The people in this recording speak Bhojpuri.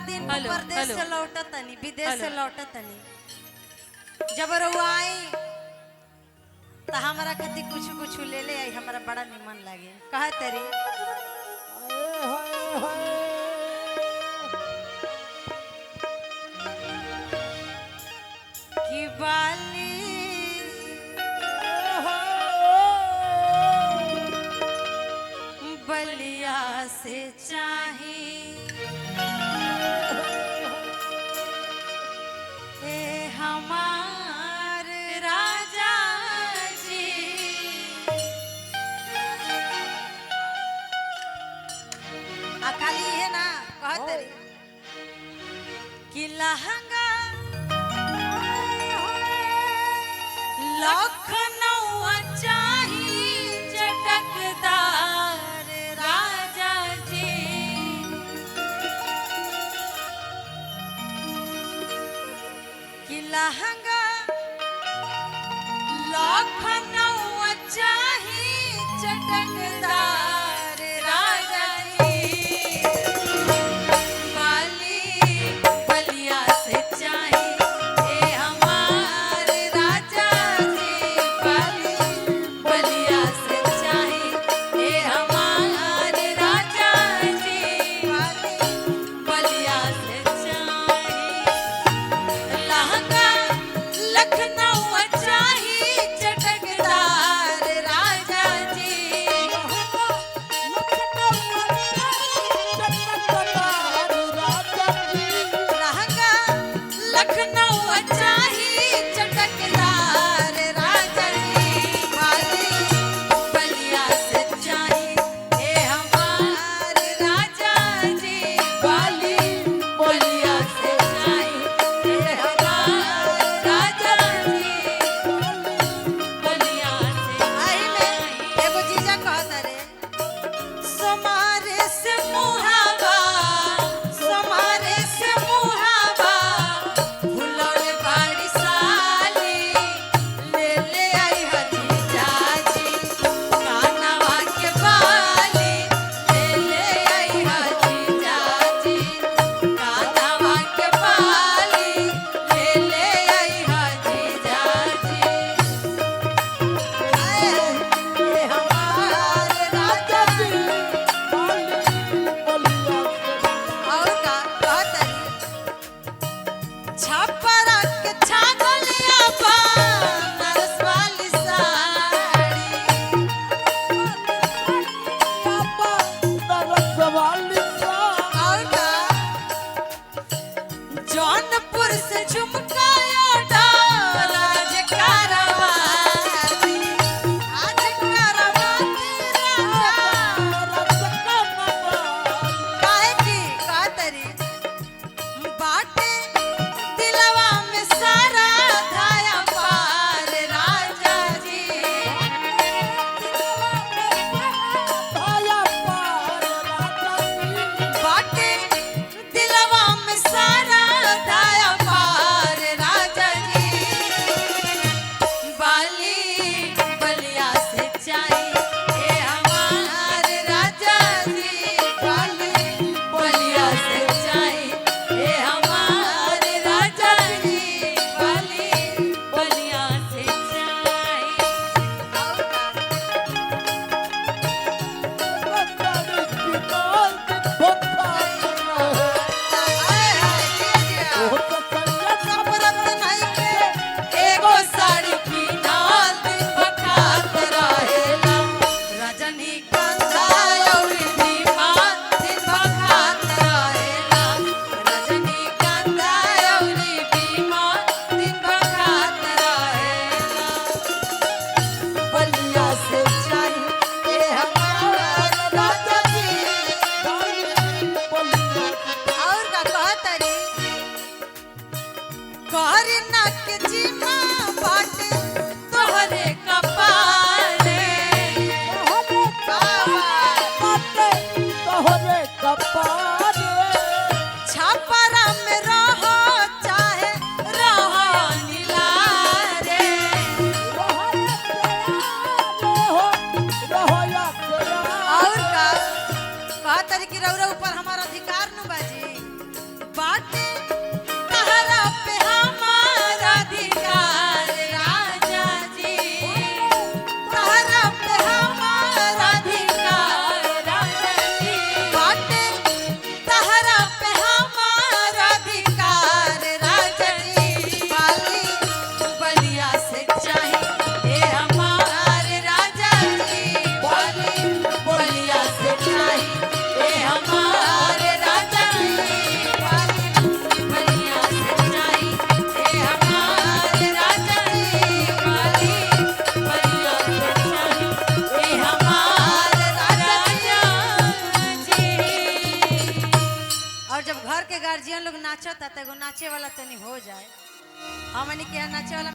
दिन परदेश से लौटत तनी विदेश से लौटत तनी जब रउआ आई तो हमारा खातिर कुछ कुछ ले ले आई हमारा बड़ा निमन लागे कहा तेरी की बाली बलिया से चाही ए हमार राजा जी अकाली है ना कहतरी कि लहंगा लखनऊ चाही चटकदार राजा जी कि लहंगा लखनऊ चाही चटकदार राजा जी बाली बलिया से चाही ए हमार राजा जी बाली बलिया से चाही ए हमार राजा जी बाली बलिया से चाही लहंगा लखनऊ चाही चटकदार राजा जी लहंगा लखनऊ चाही चटकदार राजा जी बाली बलिया से चाही ए हमार राजा जी बाली बलिया से चाही ए हमार राजा जी बलिया से आई में एगो जीजा कहत रे समारे से मुहावा भुलौल बाड़ी साली ले ले आई हजी जाजी कानवा के बाली ले ले आई हजी जाजी कानवा के बाली ले ले आई हजी जाजी आए ये हमार राजा जी और का कहतरी छपरा के छागलिया नरस वाली साड़ी और का जौनपुर से झुमकाया राज कारवाती आज कारवाती राजा काहे की कहतरी बाटे दिलवा में सारा धाया पार राजा जी बाटे दिलवा में सारा धाया पार राजा जी बाली बलिया से चाही ए हमार राजा जी बाली बलिया से चाही ए हमार राजा जी बाली बलिया से चाही एगो साड़ी किनाल दिन बखात रहेला रजनीगंधा अउरी दीवान दिन बखात रहेला रजनीगंधा अउरी दीवान दिन बखात रहेला बलिया से चाही ए हमार राजा जी और का कहतरी कहरी के जीमा बाटे तोहरे कपाले छपरा में रहो चाहे रहो नीलारे और का कहतरी कि रउरा ऊपर हमारा अधिकार न बाजी लोग नाचता तो एगो नाचे वाला तनी हो जाए। हमनी के यहाँ नाचे वाला